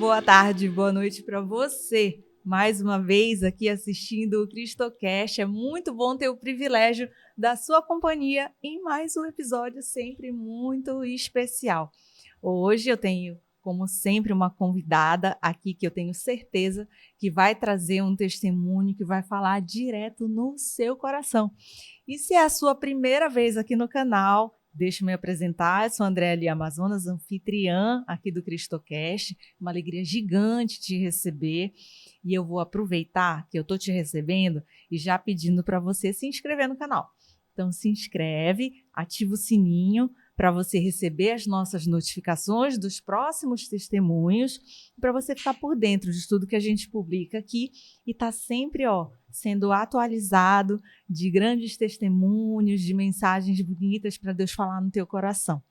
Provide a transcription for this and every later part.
boa tarde, boa noite para você. Mais uma vez aqui assistindo o Cristocast. É muito bom ter o privilégio da sua companhia em mais um episódio sempre muito especial. Hoje eu tenho, como sempre, uma convidada aqui que eu tenho certeza que vai trazer um testemunho que vai falar direto no seu coração. E se é a sua primeira vez aqui no canal, deixa eu me apresentar. Eu sou Andréa Lia Amazonas, anfitriã aqui do Cristocast. Uma alegria gigante te receber. E eu vou aproveitar que eu estou te recebendo e já pedindo para você se inscrever no canal. Então se inscreve, ativa o sininho para você receber as nossas notificações dos próximos testemunhos, para você ficar por dentro de tudo que a gente publica aqui e tá sempre, sendo atualizado de grandes testemunhos, de mensagens bonitas para Deus falar no teu coração.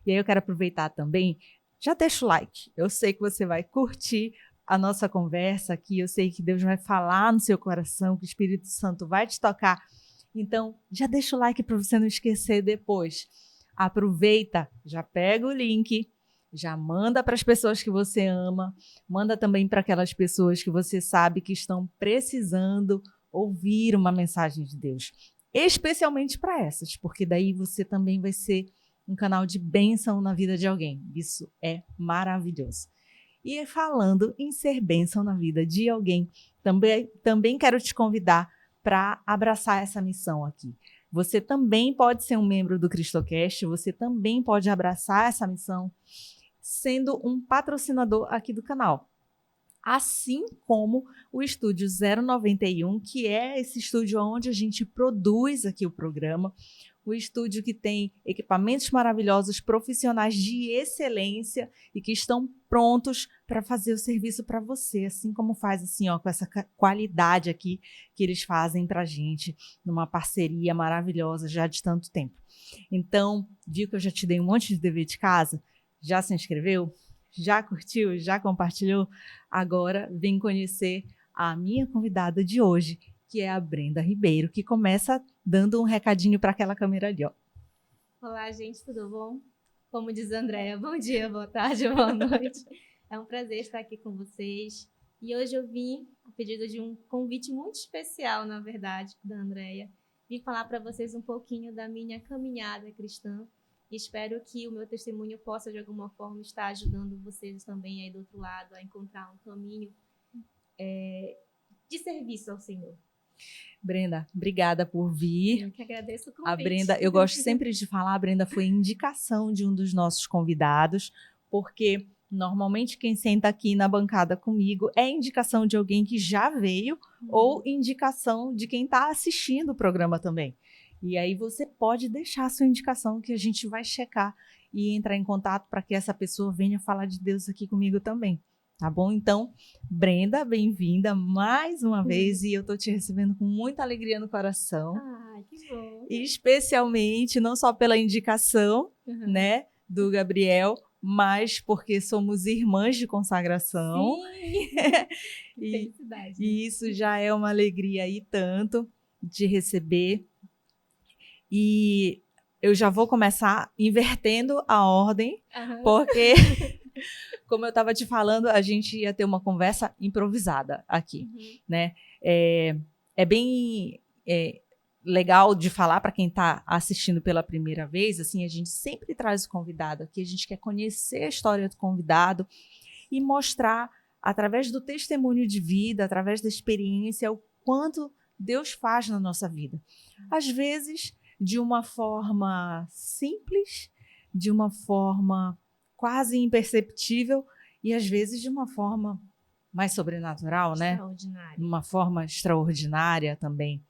E aí eu quero aproveitar também, já deixa o like. Eu sei que você vai curtir a nossa conversa aqui, eu sei que Deus vai falar no seu coração, que o Espírito Santo vai te tocar. Então, já deixa o like para você não esquecer depois. Aproveita, já pega o link, já manda para as pessoas que você ama, manda também para aquelas pessoas que você sabe que estão precisando ouvir uma mensagem de Deus, especialmente para essas, porque daí você também vai ser um canal de bênção na vida de alguém. Isso é maravilhoso. E falando em ser bênção na vida de alguém, também quero te convidar para abraçar essa missão aqui. Você também pode ser um membro do Cristocast, você também pode abraçar essa missão sendo um patrocinador aqui do canal. Assim como o Estúdio 091, que é esse estúdio onde a gente produz aqui o programa, o estúdio que tem equipamentos maravilhosos, profissionais de excelência e que estão prontos para fazer o serviço para você, assim como faz assim, com essa qualidade aqui que eles fazem para a gente, numa parceria maravilhosa já de tanto tempo. Então, viu que eu já te dei um monte de dever de casa? Já se inscreveu? Já curtiu? Já compartilhou? Agora vem conhecer a minha convidada de hoje, que é a Brenda Ribeiro, que começa dando um recadinho para aquela câmera ali, ó. Olá, gente, tudo bom? Como diz a Andréa, bom dia, boa tarde, boa noite. É um prazer estar aqui com vocês. E hoje eu vim a pedido de um convite muito especial, na verdade, da Andréa. Vim falar para vocês um pouquinho da minha caminhada cristã. E espero que o meu testemunho possa, de alguma forma, estar ajudando vocês também aí do outro lado a encontrar um caminho de serviço ao Senhor. Brenda, obrigada por vir. Eu que agradeço o convite. A Brenda, eu gosto sempre de falar, a Brenda foi indicação de um dos nossos convidados, porque normalmente quem senta aqui na bancada comigo é indicação de alguém que já veio ou indicação de quem está assistindo o programa também. E aí você pode deixar a sua indicação que a gente vai checar e entrar em contato para que essa pessoa venha falar de Deus aqui comigo também. Tá bom? Então, Brenda, bem-vinda mais uma vez e eu tô te recebendo com muita alegria no coração. Ah, que bom. Especialmente, não só pela indicação, né, do Gabriel, mas porque somos irmãs de consagração. Sim. Que felicidade. E isso já é uma alegria e tanto de receber. E eu já vou começar invertendo a ordem, porque... Como eu estava te falando, a gente ia ter uma conversa improvisada aqui, né? É bem legal de falar para quem está assistindo pela primeira vez, assim, a gente sempre traz o convidado aqui, a gente quer conhecer a história do convidado e mostrar, através do testemunho de vida, através da experiência, o quanto Deus faz na nossa vida. Às vezes, de uma forma simples, de uma forma quase imperceptível e às vezes de uma forma mais sobrenatural, né? Extraordinária. Uma forma extraordinária também.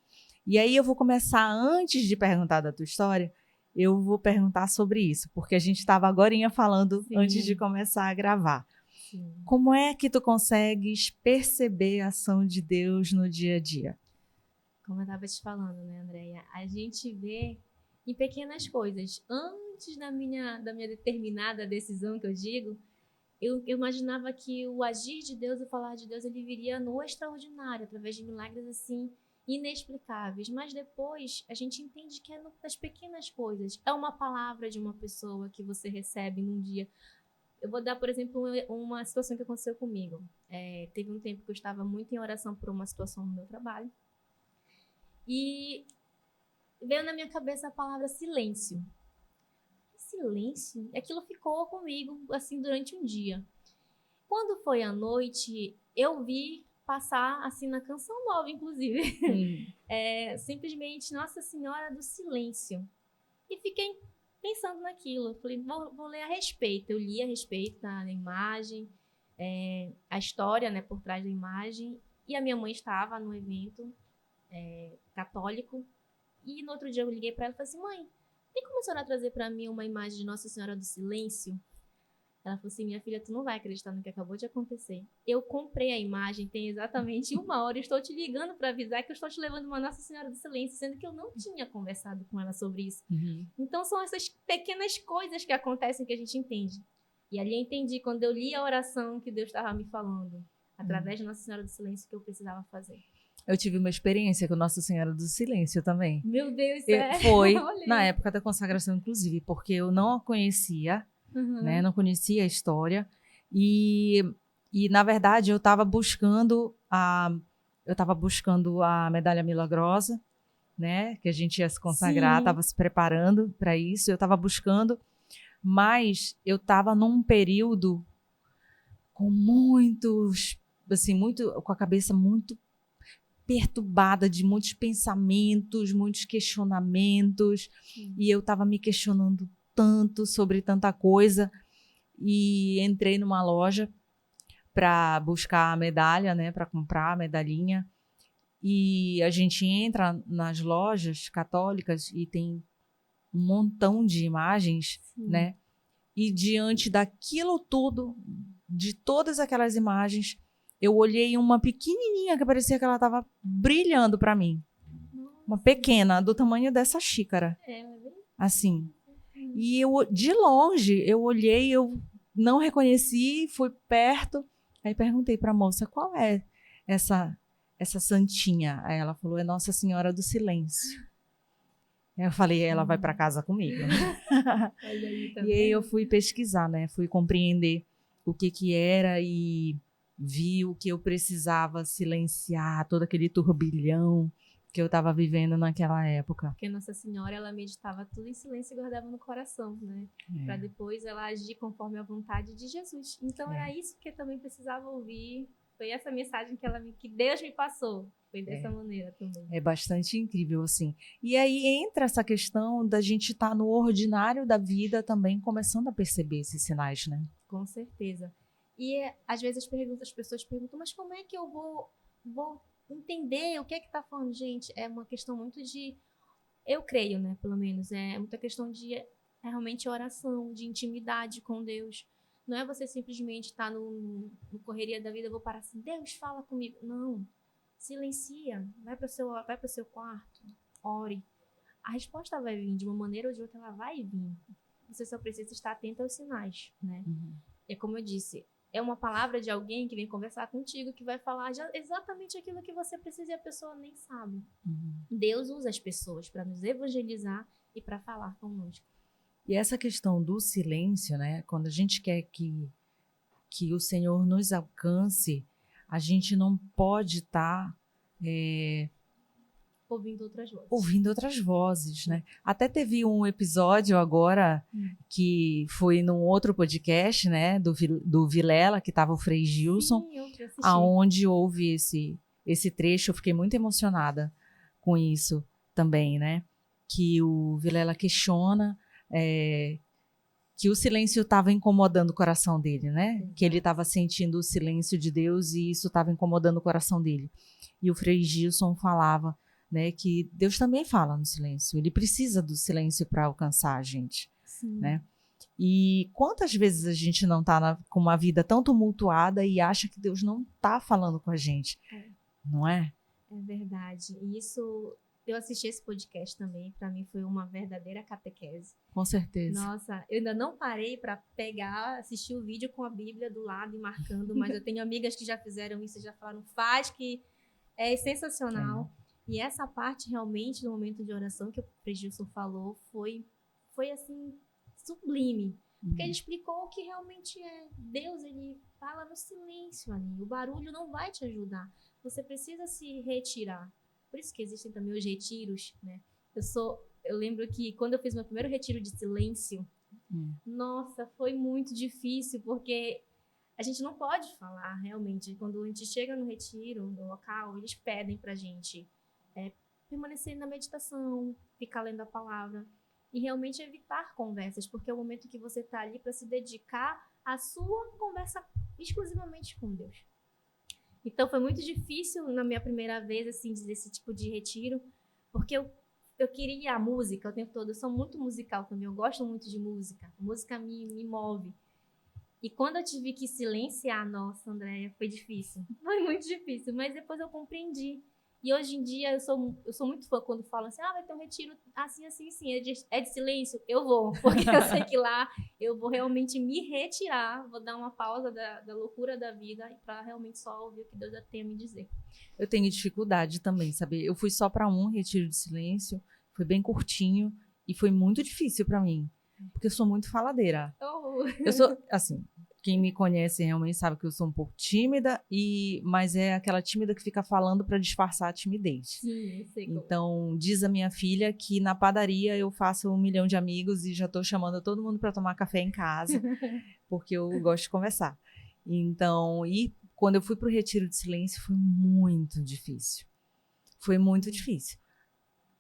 E aí eu vou começar, antes de perguntar da tua história, eu vou perguntar sobre isso, porque a gente estava agorinha falando antes de começar a gravar. Sim. Como é que tu consegues perceber a ação de Deus no dia a dia? Como eu estava te falando, né, Andréia? A gente vê em pequenas coisas. Antes da minha determinada decisão, que eu digo, eu imaginava que o agir de Deus, o falar de Deus, ele viria no extraordinário, através de milagres assim inexplicáveis. Mas depois a gente entende que é nas pequenas coisas. É uma palavra de uma pessoa que você recebe num dia. Eu vou dar, por exemplo, uma situação que aconteceu comigo. Teve um tempo que eu estava muito em oração por uma situação no meu trabalho. E veio na minha cabeça a palavra silêncio. Silêncio? Aquilo ficou comigo, assim, durante um dia. Quando foi à noite, eu vi passar, assim, na Canção Nova, inclusive. Simplesmente Nossa Senhora do Silêncio. E fiquei pensando naquilo. Falei, vou ler a respeito. Eu li a respeito da imagem, a história, né, por trás da imagem. E a minha mãe estava no evento católico. E no outro dia eu liguei para ela e falei assim, mãe, tem como a senhora trazer para mim uma imagem de Nossa Senhora do Silêncio? Ela falou assim, minha filha, tu não vai acreditar no que acabou de acontecer. Eu comprei a imagem, tem exatamente 1 hora, e estou te ligando para avisar que eu estou te levando uma Nossa Senhora do Silêncio, sendo que eu não tinha conversado com ela sobre isso. Então são essas pequenas coisas que acontecem que a gente entende. E ali eu entendi, quando eu li a oração que Deus estava me falando, através de Nossa Senhora do Silêncio, que eu precisava fazer. Eu tive uma experiência com Nossa Senhora do Silêncio também. Meu Deus, sério? Foi na época da consagração, inclusive, porque eu não a conhecia, né? Não conhecia a história. E na verdade, eu estava buscando a medalha milagrosa, né? Que a gente ia se consagrar, estava se preparando para isso. Eu estava buscando, mas eu estava num período com com a cabeça muito perturbada, de muitos pensamentos, muitos questionamentos, e eu estava me questionando tanto sobre tanta coisa, e entrei numa loja para buscar a medalha, né, para comprar a medalhinha, e a gente entra nas lojas católicas e tem um montão de imagens, né, e diante daquilo tudo, de todas aquelas imagens, eu olhei uma pequenininha que parecia que ela estava brilhando para mim. Uma pequena, do tamanho dessa xícara. Assim. E eu, de longe, eu olhei, eu não reconheci, fui perto. Aí perguntei para a moça, qual é essa santinha? Aí ela falou, é Nossa Senhora do Silêncio. Aí eu falei, ela vai para casa comigo. Olha aí, tá e aí eu fui pesquisar, né? Fui compreender o que era e vi o que eu precisava silenciar, todo aquele turbilhão que eu estava vivendo naquela época. Porque Nossa Senhora, ela meditava tudo em silêncio e guardava no coração, né? Para depois ela agir conforme a vontade de Jesus. Então era isso que eu também precisava ouvir. Foi essa mensagem que Deus me passou. Foi dessa maneira também. É bastante incrível, assim. E aí entra essa questão da gente estar no ordinário da vida também, começando a perceber esses sinais, né? Com certeza. E às vezes as pessoas perguntam, mas como é que eu vou entender o que é que tá falando? Gente, é uma questão muito de... Eu creio, né, pelo menos. É muita questão de realmente oração, de intimidade com Deus. Não é você simplesmente estar no correria da vida, eu vou parar assim, Deus, fala comigo. Não. Silencia. Vai para o seu quarto. Ore. A resposta vai vir de uma maneira ou de outra, ela vai vir. Você só precisa estar atento aos sinais, né? É como eu disse, é uma palavra de alguém que vem conversar contigo, que vai falar exatamente aquilo que você precisa e a pessoa nem sabe. Deus usa as pessoas para nos evangelizar e para falar conosco. E essa questão do silêncio, né? Quando a gente quer que o Senhor nos alcance, a gente não pode estar ouvindo outras vozes, né? Até teve um episódio agora que foi num outro podcast, né? Do Vilela, que estava o Frei Gilson, aonde houve esse trecho. Eu fiquei muito emocionada com isso também, né? Que o Vilela questiona que o silêncio estava incomodando o coração dele, né? Que ele estava sentindo o silêncio de Deus e isso estava incomodando o coração dele. E o Frei Gilson falava, né, que Deus também fala no silêncio. Ele precisa do silêncio para alcançar a gente, né? E quantas vezes a gente não está com uma vida tão tumultuada e acha que Deus não está falando com a gente, não é? É verdade. E isso... Eu assisti esse podcast também, para mim foi uma verdadeira catequese. Com certeza. Nossa, eu ainda não parei para assistir o vídeo com a Bíblia do lado e marcando, mas eu tenho amigas que já fizeram isso, já falaram, faz, que é sensacional. E essa parte realmente, no momento de oração que o Frei Gilson falou, foi assim, sublime. Porque ele explicou o que realmente é. Deus, ele fala no silêncio ali. O barulho não vai te ajudar. Você precisa se retirar. Por isso que existem também os retiros, né? Eu lembro que quando eu fiz meu primeiro retiro de silêncio, nossa, foi muito difícil, porque a gente não pode falar realmente. Quando a gente chega no retiro, no local, eles pedem pra gente permanecer na meditação, ficar lendo a palavra e realmente evitar conversas, porque é o momento que você está ali para se dedicar à sua conversa exclusivamente com Deus. Então foi muito difícil na minha primeira vez assim desse tipo de retiro, porque eu queria a música o tempo todo. Eu sou muito musical também, eu gosto muito de música. A música me move. E quando eu tive que silenciar, nossa, Andréia, foi difícil. Foi muito difícil, mas depois eu compreendi. E hoje em dia eu sou muito fã quando falam assim, vai ter um retiro assim, é de silêncio. Eu vou, porque eu sei que lá eu vou realmente me retirar, vou dar uma pausa da loucura da vida para realmente só ouvir o que Deus tem a me dizer. Eu tenho dificuldade também, sabe? Eu fui só para um retiro de silêncio, foi bem curtinho e foi muito difícil para mim, porque eu sou muito faladeira. Eu sou, assim, quem me conhece realmente sabe que eu sou um pouco tímida, mas é aquela tímida que fica falando para disfarçar a timidez. Sim, eu sei como. Então, diz a minha filha que na padaria eu faço 1 milhão de amigos e já estou chamando todo mundo para tomar café em casa, porque eu gosto de conversar. Então, e quando eu fui para o retiro de silêncio foi muito difícil. Foi muito difícil.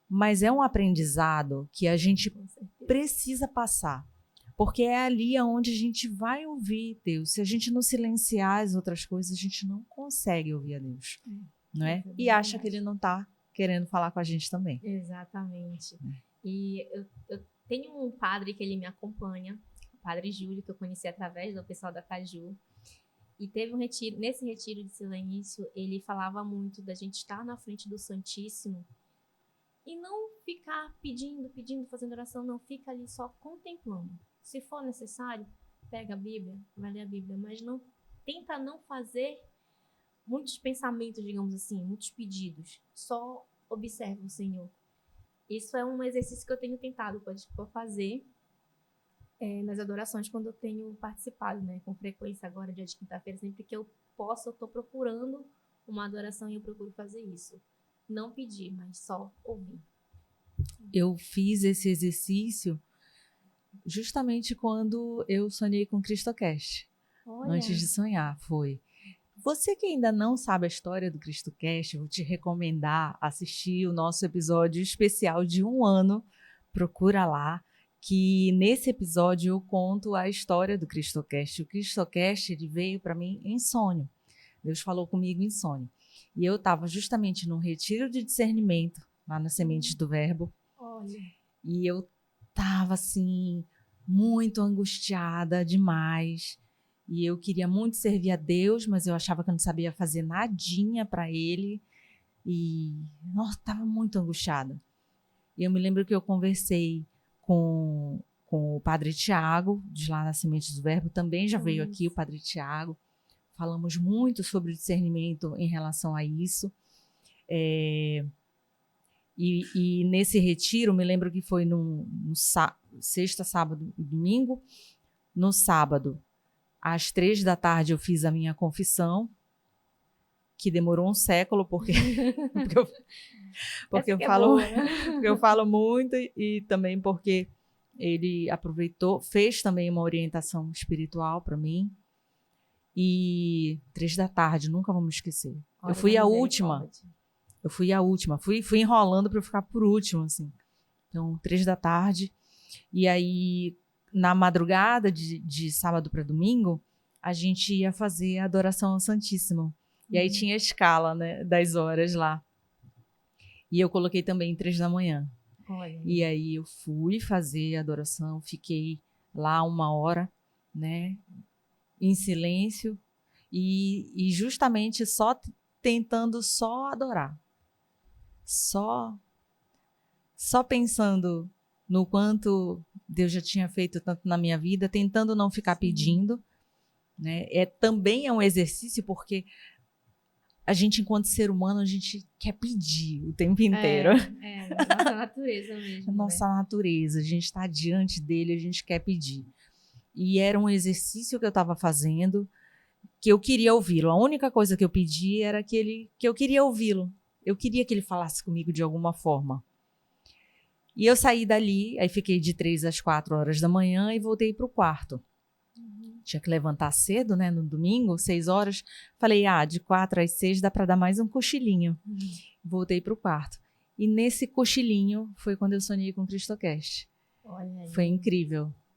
Mas é um aprendizado que a gente precisa passar. Porque é ali onde a gente vai ouvir Deus. Se a gente não silenciar as outras coisas, a gente não consegue ouvir a Deus. Não é? E acha que ele não está querendo falar com a gente também. Exatamente. E eu tenho um padre que ele me acompanha, o padre Júlio, que eu conheci através do pessoal da Caju. E teve um retiro, nesse retiro de silêncio, ele falava muito da gente estar na frente do Santíssimo e não ficar pedindo, fazendo oração, não, fica ali só contemplando. Se for necessário, pega a Bíblia, vai ler a Bíblia, mas tenta não fazer muitos pensamentos, digamos assim, muitos pedidos. Só observa o Senhor. Isso é um exercício que eu tenho tentado fazer nas adorações quando eu tenho participado, né, com frequência agora, dia de quinta-feira, sempre que eu posso, eu estou procurando uma adoração e eu procuro fazer isso. Não pedir, mas só ouvir. Eu fiz esse exercício justamente quando eu sonhei com o CristoCast. Olha. Antes de sonhar, foi. Você que ainda não sabe a história do CristoCast, eu vou te recomendar assistir o nosso episódio especial de 1 ano. Procura lá, que nesse episódio eu conto a história do CristoCast. O CristoCast, ele veio para mim em sonho. Deus falou comigo em sonho. E eu estava justamente num retiro de discernimento, lá na Sementes do Verbo. Olha. E eu estava, assim, muito angustiada demais. E eu queria muito servir a Deus, mas eu achava que eu não sabia fazer nadinha para Ele. E, nossa, estava muito angustiada. E eu me lembro que eu conversei com o Padre Tiago, de lá na Sementes do Verbo, também já veio aqui o Padre Tiago. Falamos muito sobre discernimento em relação a isso. E nesse retiro, me lembro que foi no sexta, sábado e domingo. No sábado, às 3 da tarde, eu fiz a minha confissão, que demorou um século, porque eu falo muito e também porque ele aproveitou, fez também uma orientação espiritual para mim. E 3 da tarde, nunca vou me esquecer. Eu fui a última. Fui enrolando para eu ficar por último, assim. Então, 3 da tarde. E aí, na madrugada de sábado para domingo, a gente ia fazer a adoração ao Santíssimo. E aí tinha a escala, né, das horas lá. E eu coloquei também 3 da manhã. Olha. E aí eu fui fazer a adoração, fiquei lá 1 hora, né, em silêncio e justamente tentando só adorar. Só pensando no quanto Deus já tinha feito tanto na minha vida, tentando não ficar pedindo, né? Também é um exercício, porque a gente, enquanto ser humano, a gente quer pedir o tempo inteiro. Nossa natureza mesmo. Nossa natureza, a gente está diante dele, a gente quer pedir. e era um exercício que eu estava fazendo, que eu queria ouvi-lo. A única coisa que eu pedi era que eu queria ouvi-lo. Eu queria que ele falasse comigo de alguma forma. E eu saí dali, aí fiquei de 3 às 4 horas da manhã e voltei para o quarto. Tinha que levantar cedo, né, no domingo, 6 horas. Falei, de 4 às 6 dá para dar mais um cochilinho. Voltei para o quarto. E nesse cochilinho foi quando eu sonhei com o Cristocast. Olha aí.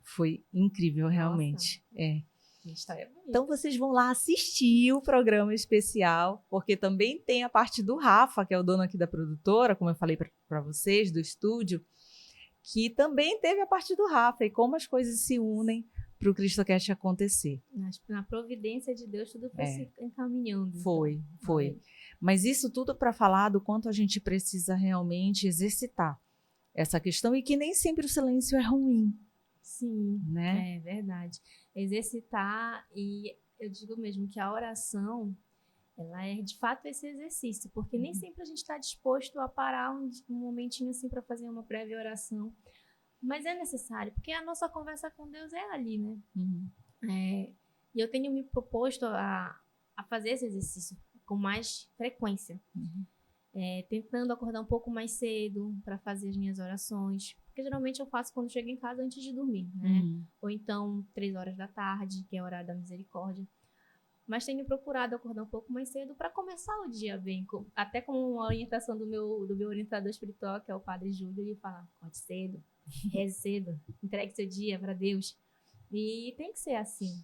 Foi incrível, realmente. História bonita. Então vocês vão lá assistir o programa especial, porque também tem a parte do Rafa, que é o dono aqui da produtora, como eu falei para vocês, do estúdio, que também teve a parte do Rafa e como as coisas se unem para o Cristocast acontecer. Na providência de Deus, tudo foi se encaminhando. Foi. Mas isso tudo para falar do quanto a gente precisa realmente exercitar essa questão e que nem sempre o silêncio é ruim. Sim, né? É verdade. Exercitar, e eu digo mesmo que a oração, ela é de fato esse exercício, porque nem sempre a gente está disposto a parar um momentinho assim para fazer uma breve oração. Mas é necessário, porque a nossa conversa com Deus é ali, né? E eu tenho me proposto a fazer esse exercício com mais frequência. Tentando acordar um pouco mais cedo para fazer as minhas orações. Porque geralmente eu faço quando chego em casa antes de dormir, né? Ou então 3 horas da tarde, que é o horário da misericórdia. Mas tenho procurado acordar um pouco mais cedo para começar o dia bem. Até com a orientação do meu orientador espiritual, que é o Padre Júlio, ele fala, acorde cedo, reze cedo, entregue seu dia para Deus. E tem que ser assim.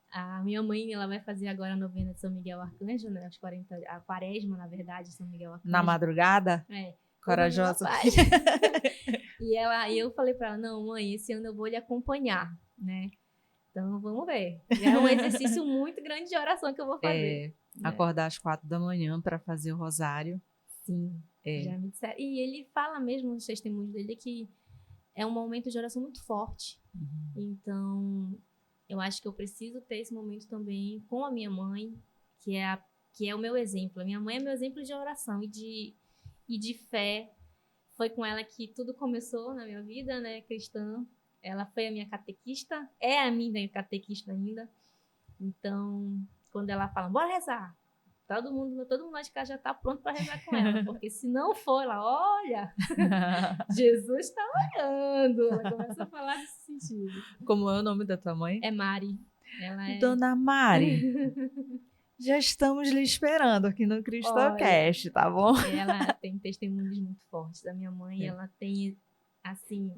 A minha mãe, ela vai fazer agora a novena de São Miguel Arcanjo, né? A quaresma, na verdade, de São Miguel Arcanjo. Na madrugada? Corajosa. E eu falei para ela, não, mãe, esse ano eu vou lhe acompanhar, né? Então, vamos ver. É um exercício muito grande de oração que eu vou fazer. Acordar às 4 da manhã para fazer o rosário. Sim, já me disseram. E ele fala mesmo nos testemunhos dele que é um momento de oração muito forte. Então, eu acho que eu preciso ter esse momento também com a minha mãe, que é o meu exemplo. A minha mãe é meu exemplo de oração e de fé. Foi com ela que tudo começou na minha vida, né, cristã. Ela foi a minha catequista, é a minha catequista ainda. Então, quando ela fala, bora rezar, todo mundo lá de casa já está pronto para rezar com ela, porque se não for, ela, olha, Jesus está olhando. Ela começa a falar nesse sentido. Como é o nome da tua mãe? É Mari. Ela é... Dona Mari, já estamos lhe esperando aqui no Cristocast, tá bom? Ela tem testemunhos muito fortes da minha mãe. Ela tem, assim,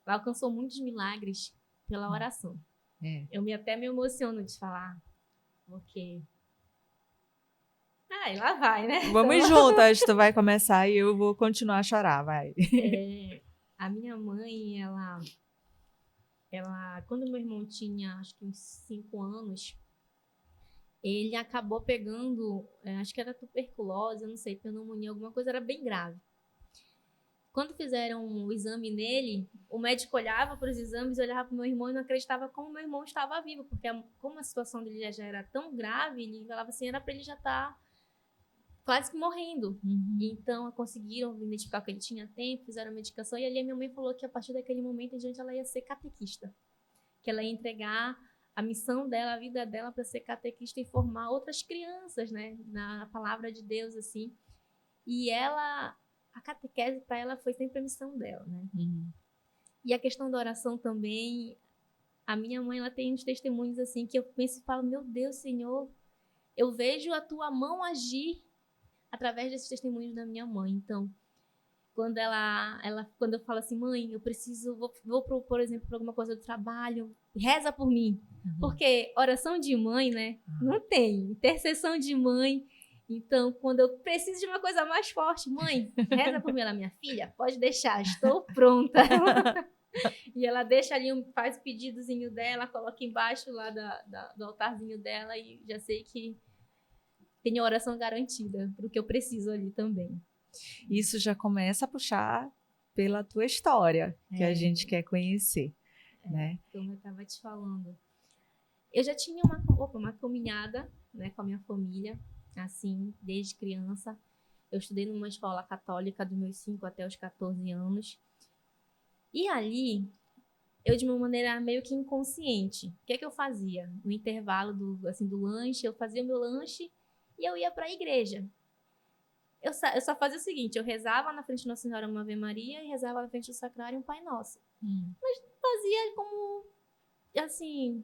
ela alcançou muitos milagres pela oração. Eu até me emociono de falar, porque... e lá vai, né? Vamos juntas, tu vai começar e eu vou continuar a chorar, vai. A minha mãe, ela, quando meu irmão tinha, acho que uns 5 anos, ele acabou pegando, acho que era tuberculose, eu não sei, pneumonia, alguma coisa, era bem grave. Quando fizeram o exame nele, o médico olhava para os exames, olhava para o meu irmão e não acreditava como meu irmão estava vivo, porque como a situação dele já era tão grave, ele falava assim, era para ele já estar quase que morrendo. Então, conseguiram identificar que ele tinha tempo, fizeram a medicação, e ali a minha mãe falou que a partir daquele momento em diante ela ia ser catequista, que ela ia entregar a missão dela, a vida dela para ser catequista e formar outras crianças, né, na palavra de Deus, assim. E ela... A catequese para ela foi sempre a missão dela, né? E a questão da oração também, a minha mãe, ela tem uns testemunhos assim que eu penso e falo, meu Deus, Senhor, eu vejo a tua mão agir através desses testemunhos da minha mãe. Então, quando quando eu falo assim, mãe, eu preciso, vou por exemplo, para alguma coisa do trabalho, reza por mim. Porque oração de mãe, né? Não tem. Intercessão de mãe. Então, quando eu preciso de uma coisa mais forte, mãe, reza por mim. Ela, minha filha, pode deixar, estou pronta. E ela deixa ali, faz o pedidozinho dela, coloca embaixo lá do altarzinho dela e já sei que tenho oração garantida para o que eu preciso ali também. Isso já começa a puxar pela tua história, que a gente quer conhecer, né? Como eu estava te falando. Eu já tinha uma caminhada, né, com a minha família, assim, desde criança. Eu estudei numa escola católica dos meus 5 até os 14 anos. E ali, eu de uma maneira meio que inconsciente. O que é que eu fazia? No intervalo do lanche, eu fazia o meu lanche e eu ia para a igreja. Eu só fazia o seguinte, eu rezava na frente de Nossa Senhora uma Ave Maria e rezava na frente do Sacrário um Pai Nosso. Fazia como, assim,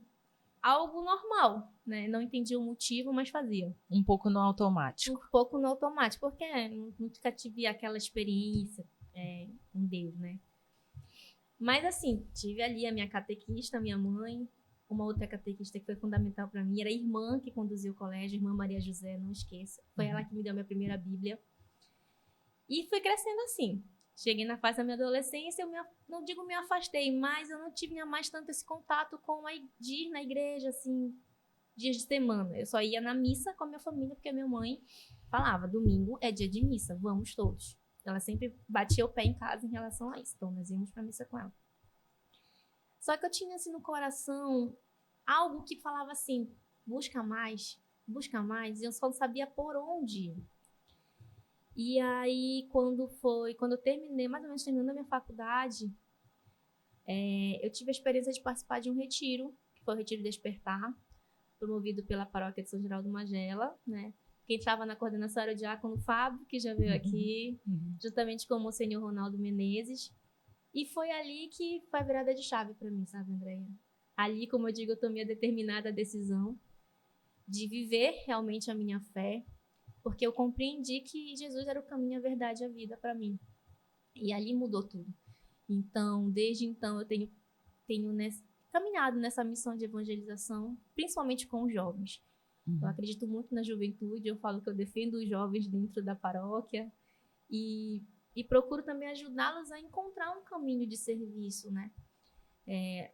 algo normal, né? Não entendia o motivo, mas fazia. Um pouco no automático. Um pouco no automático, porque nunca tive aquela experiência com Deus, né? Mas, assim, tive ali a minha catequista, a minha mãe, uma outra catequista que foi fundamental para mim, era a irmã que conduziu o colégio, a irmã Maria José, não esqueça. Foi ela que me deu a minha primeira Bíblia. E fui crescendo assim. Cheguei na fase da minha adolescência, não digo me afastei, mas eu não tive mais tanto esse contato de ir na igreja, assim, dias de semana. Eu só ia na missa com a minha família, porque a minha mãe falava, domingo é dia de missa, vamos todos. Ela sempre batia o pé em casa em relação a isso, então nós íamos pra missa com ela. Só que eu tinha, assim, no coração algo que falava assim, busca mais, e eu só não sabia por onde ir. E aí, quando eu terminei, mais ou menos terminando a minha faculdade, eu tive a experiência de participar de um retiro, que foi o Retiro Despertar, promovido pela paróquia de São Geraldo Magela, né? Quem estava na coordenação era o diácono Fábio, que já veio aqui, juntamente com o Monsenhor Ronaldo Menezes. E foi ali que foi a virada de chave para mim, sabe, Andréia? Ali, como eu digo, eu tomei a determinada decisão de viver realmente a minha fé, porque eu compreendi que Jesus era o caminho, a verdade e a vida para mim. E ali mudou tudo. Então, desde então, eu tenho caminhado nessa missão de evangelização, principalmente com os jovens. Eu acredito muito na juventude, eu falo que eu defendo os jovens dentro da paróquia e procuro também ajudá-los a encontrar um caminho de serviço, né?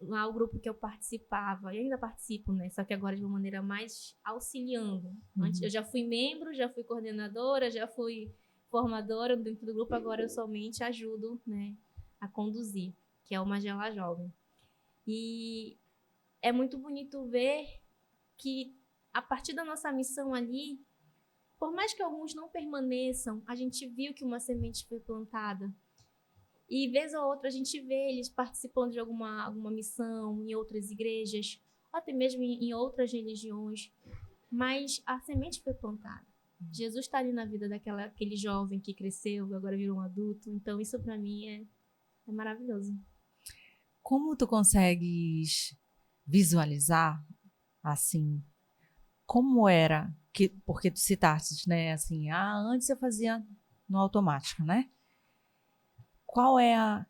Lá o grupo que eu participava, e ainda participo, né? Só que agora de uma maneira mais auxiliando. Antes eu já fui membro, já fui coordenadora, já fui formadora dentro do grupo, agora eu somente ajudo, né, a conduzir, que é o Magela Jovem. E é muito bonito ver que a partir da nossa missão ali, por mais que alguns não permaneçam, a gente viu que uma semente foi plantada. E vez ou outra a gente vê eles participando de alguma missão em outras igrejas, ou até mesmo em outras religiões, mas a semente foi plantada. Jesus está ali na vida daquele jovem que cresceu, agora virou um adulto, então isso para mim é maravilhoso. Como tu consegues visualizar, assim, como era, porque tu citaste, né, assim, antes eu fazia no automático, né? Qual é a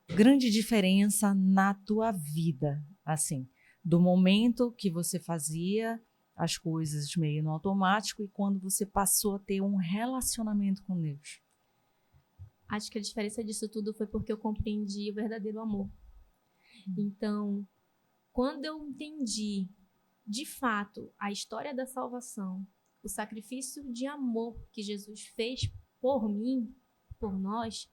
grande diferença na tua vida, assim, do momento que você fazia as coisas meio no automático e quando você passou a ter um relacionamento com Deus? Acho que a diferença disso tudo foi porque eu compreendi o verdadeiro amor. Então, quando eu entendi, de fato, a história da salvação, o sacrifício de amor que Jesus fez por mim, por nós,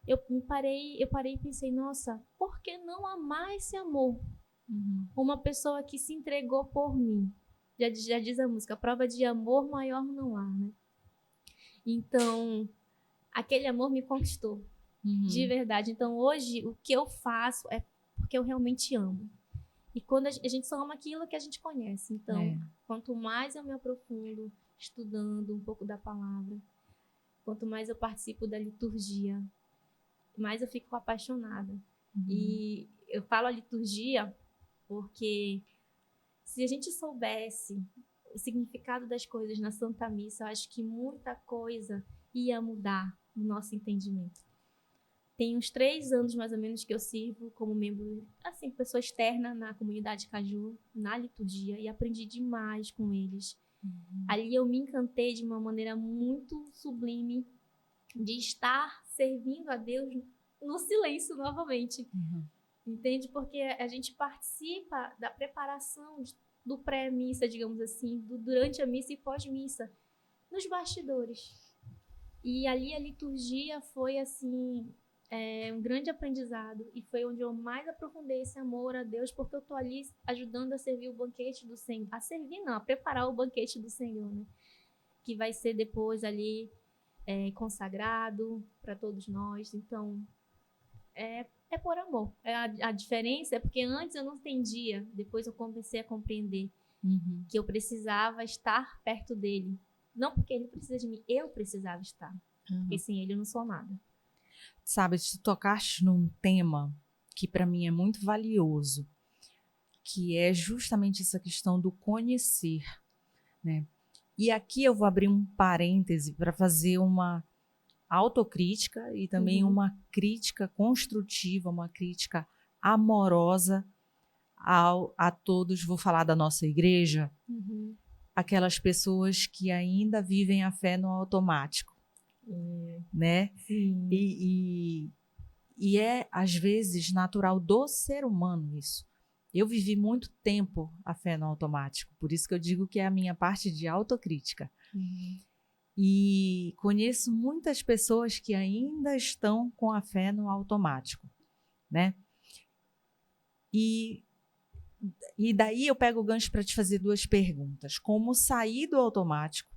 eu parei e pensei, nossa, por que não amar esse amor? Uma pessoa que se entregou por mim. Já diz a música, prova de amor maior não há, né? Então, aquele amor me conquistou, de verdade. Então, hoje, o que eu faço é porque eu realmente amo. E quando a gente só ama aquilo que a gente conhece. Então, quanto mais eu me aprofundo, estudando um pouco da palavra, quanto mais eu participo da liturgia, mais eu fico apaixonada. E eu falo a liturgia porque se a gente soubesse o significado das coisas na Santa Missa, eu acho que muita coisa ia mudar no nosso entendimento. Tem uns 3 anos, mais ou menos, que eu sirvo como membro, assim, pessoa externa na comunidade Caju, na liturgia, e aprendi demais com eles. Ali eu me encantei de uma maneira muito sublime de estar servindo a Deus no silêncio novamente. Entende? Porque a gente participa da preparação do pré-missa, digamos assim, durante a missa e pós-missa, nos bastidores. E ali a liturgia foi, assim, um grande aprendizado. E foi onde eu mais aprofundei esse amor a Deus, porque eu estou ali ajudando a servir o banquete do Senhor. A preparar o banquete do Senhor, né? Que vai ser depois ali consagrado para todos nós. Então, é É por amor. A diferença é porque antes eu não entendia, depois eu comecei a compreender que eu precisava estar perto dele. Não porque ele precisa de mim, eu precisava estar. Porque sem ele eu não sou nada. Sabe, tu tocaste num tema que para mim é muito valioso, que é justamente essa questão do conhecer, né? E aqui eu vou abrir um parêntese para fazer uma autocrítica e também uma crítica construtiva, uma crítica amorosa a todos, vou falar da nossa igreja, aquelas pessoas que ainda vivem a fé no automático, né? Sim. E é, às vezes, natural do ser humano isso. Eu vivi muito tempo a fé no automático, por isso que eu digo que é a minha parte de autocrítica. E conheço muitas pessoas que ainda estão com a fé no automático, né? E daí eu pego o gancho para te fazer 2 perguntas. Como sair do automático?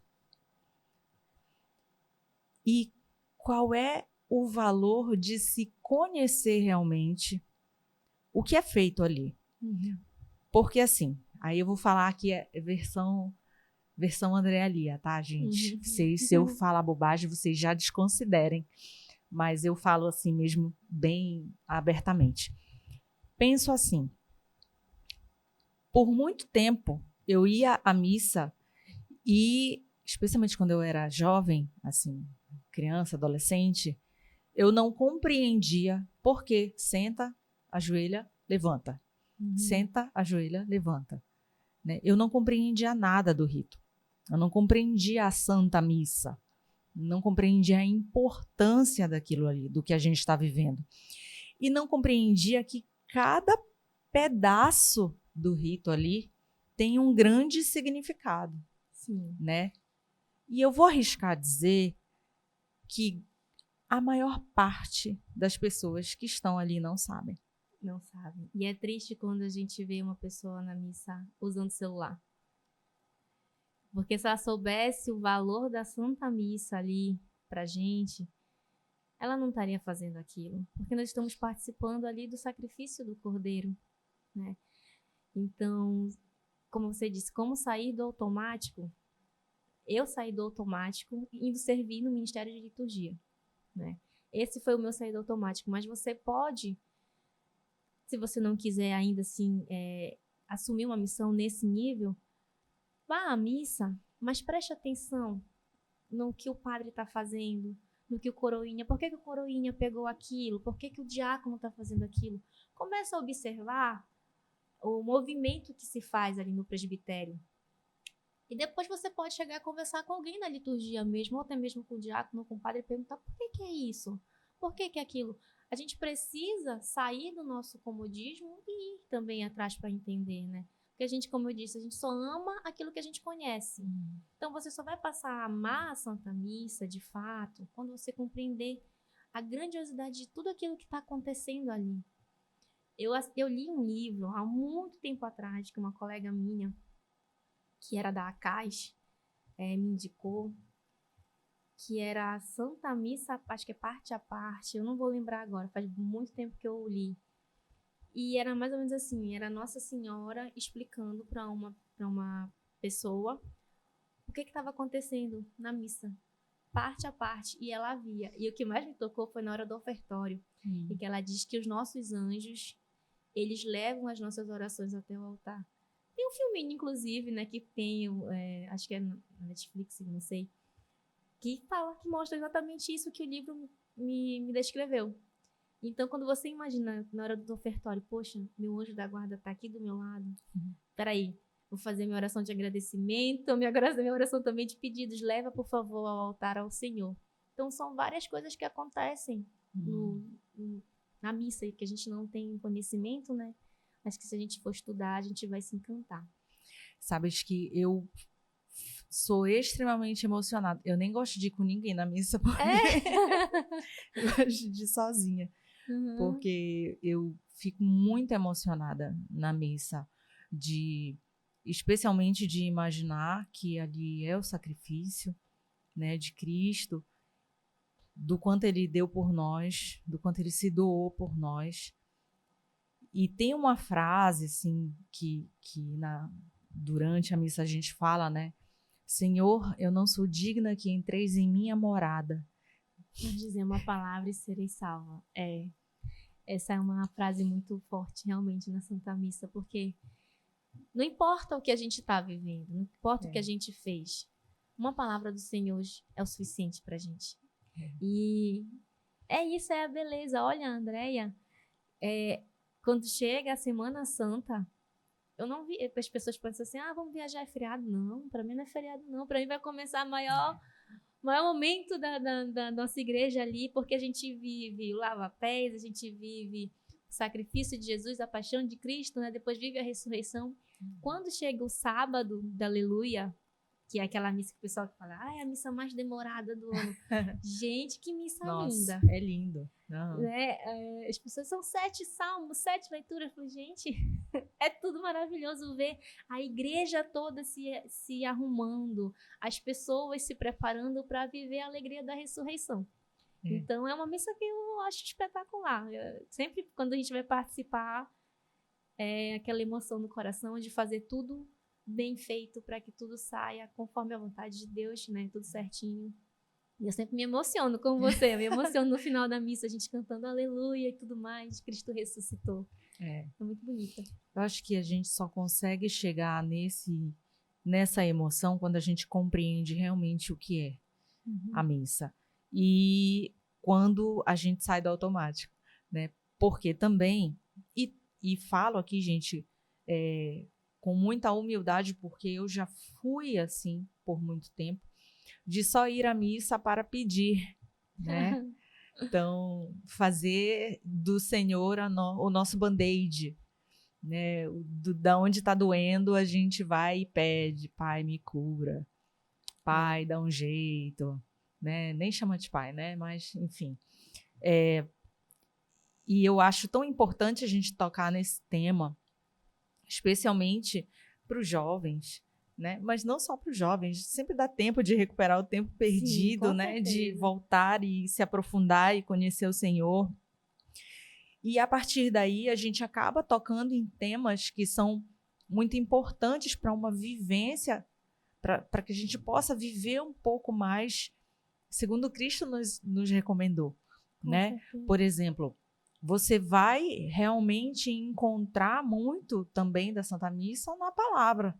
E qual é o valor de se conhecer realmente o que é feito ali? Porque assim, aí eu vou falar aqui a versão Andréa Lia, tá, gente? Se eu falar bobagem, vocês já desconsiderem. Mas eu falo assim mesmo, bem abertamente. Penso assim, por muito tempo eu ia à missa e, especialmente quando eu era jovem, assim, criança, adolescente, eu não compreendia por que senta, ajoelha, levanta. Senta, ajoelha, levanta. Né? Eu não compreendia nada do rito. Eu não compreendia a Santa Missa. Não compreendia a importância daquilo ali, do que a gente está vivendo. E não compreendia que cada pedaço do rito ali tem um grande significado. Sim. Né? E eu vou arriscar dizer que a maior parte das pessoas que estão ali não sabem. Não sabem. E é triste quando a gente vê uma pessoa na missa usando celular. Porque se ela soubesse o valor da Santa Missa ali pra gente, ela não estaria fazendo aquilo. Porque nós estamos participando ali do sacrifício do Cordeiro, né? Então, como você disse, como sair do automático? Eu saí do automático indo servir no Ministério de Liturgia, né? Esse foi o meu sair do automático. Mas você pode, se você não quiser ainda assim assumir uma missão nesse nível, vá à missa, mas preste atenção no que o padre está fazendo, no que o coroinha, por que o coroinha pegou aquilo, por que o diácono está fazendo aquilo. Começa a observar o movimento que se faz ali no presbitério. E depois você pode chegar a conversar com alguém na liturgia mesmo, ou até mesmo com o diácono, com o padre, e perguntar por que é isso, por que é aquilo. A gente precisa sair do nosso comodismo e ir também atrás para entender, né? Porque a gente, como eu disse, a gente só ama aquilo que a gente conhece. Então você só vai passar a amar a Santa Missa, de fato, quando você compreender a grandiosidade de tudo aquilo que está acontecendo ali. Eu li um livro há muito tempo atrás que uma colega minha, que era da ACAS, me indicou, que era a Santa Missa, acho que é parte a parte, eu não vou lembrar agora, faz muito tempo que eu li. E era mais ou menos assim, era Nossa Senhora explicando para uma pessoa o que estava acontecendo na missa, parte a parte, e ela via. E o que mais me tocou foi na hora do ofertório, em que ela diz que os nossos anjos, eles levam as nossas orações até o altar. Tem um filminho, inclusive, né, que tem, acho que é na Netflix, não sei, que mostra exatamente isso que o livro me descreveu. Então, quando você imagina na hora do ofertório, poxa, meu anjo da guarda está aqui do meu lado, peraí, vou fazer minha oração de agradecimento, minha oração também de pedidos, leva, por favor, ao altar ao Senhor. Então, são várias coisas que acontecem na missa, que a gente não tem conhecimento, né? Mas que se a gente for estudar, a gente vai se encantar. Sabes que eu sou extremamente emocionada. Eu nem gosto de ir com ninguém na missa, porque eu gosto de ir sozinha. Porque eu fico muito emocionada na missa, especialmente de imaginar que ali é o sacrifício, né, de Cristo. do quanto ele deu por nós, do quanto ele se doou por nós. E tem uma frase, assim, que durante a missa a gente fala, né? Senhor, eu não sou digna que entreis em minha morada. Vou dizer uma palavra e serei salva. Essa é uma frase muito forte, realmente, na Santa Missa, porque não importa o que a gente está vivendo, não importa o que a gente fez, uma palavra do Senhor é o suficiente para a gente. E isso, é a beleza. Olha, Andréia, quando chega a Semana Santa, eu não vi, as pessoas pensam assim, vamos viajar, é feriado? Não, para mim não é feriado não, para mim vai começar o maior momento da nossa igreja ali, porque a gente vive o lava-pés, a gente vive o sacrifício de Jesus, a paixão de Cristo, né? Depois vive a ressurreição. Quando chega o sábado da Aleluia, que é aquela missa que o pessoal fala, é a missa mais demorada do ano. Gente, que missa linda. É lindo. Né? As pessoas são 7 salmos, 7 leituras. Eu falei, gente, é tudo maravilhoso ver a igreja toda se arrumando, as pessoas se preparando para viver a alegria da ressurreição. Então, é uma missa que eu acho espetacular. Sempre quando a gente vai participar, aquela emoção no coração de fazer tudo bem feito para que tudo saia conforme a vontade de Deus, né? Tudo certinho. E eu sempre me emociono com você, eu me emociono no final da missa, a gente cantando aleluia e tudo mais, Cristo ressuscitou. É muito bonita. Eu acho que a gente só consegue chegar nessa emoção quando a gente compreende realmente o que é a missa. E quando a gente sai do automático, né? Porque também, e falo aqui, gente, com muita humildade, porque eu já fui assim por muito tempo, de só ir à missa para pedir, né? Então, fazer do Senhor o nosso band-aid, né? Da onde está doendo, a gente vai e pede, Pai, me cura, Pai, dá um jeito, né? Nem chama de Pai, né? Mas, enfim. E eu acho tão importante a gente tocar nesse tema, especialmente para os jovens, né? Mas não só para os jovens, sempre dá tempo de recuperar o tempo perdido, sim, né? De voltar e se aprofundar e conhecer o Senhor. E a partir daí a gente acaba tocando em temas que são muito importantes para uma vivência, para que a gente possa viver um pouco mais segundo Cristo nos recomendou, né? Por exemplo, você vai realmente encontrar muito também da Santa Missa na palavra.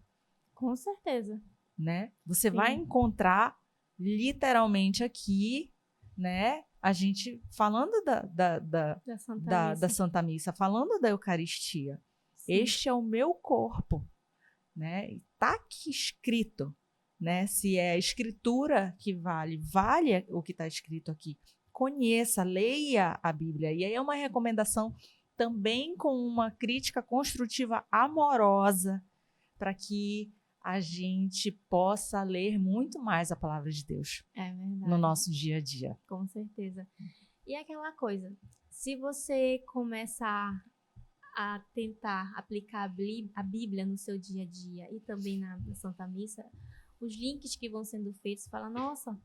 Com certeza. Né? Você vai encontrar literalmente aqui, né? A gente falando da Santa Missa, falando da Eucaristia. Sim. Este é o meu corpo, né? Está aqui escrito, né? Se é a escritura que vale o que está escrito aqui. Conheça, leia a Bíblia. E aí é uma recomendação também com uma crítica construtiva amorosa para que a gente possa ler muito mais a palavra de Deus no nosso dia a dia. Com certeza. E aquela coisa, se você começar a tentar aplicar a Bíblia no seu dia a dia e também na Santa Missa, os links que vão sendo feitos, fala, nossa,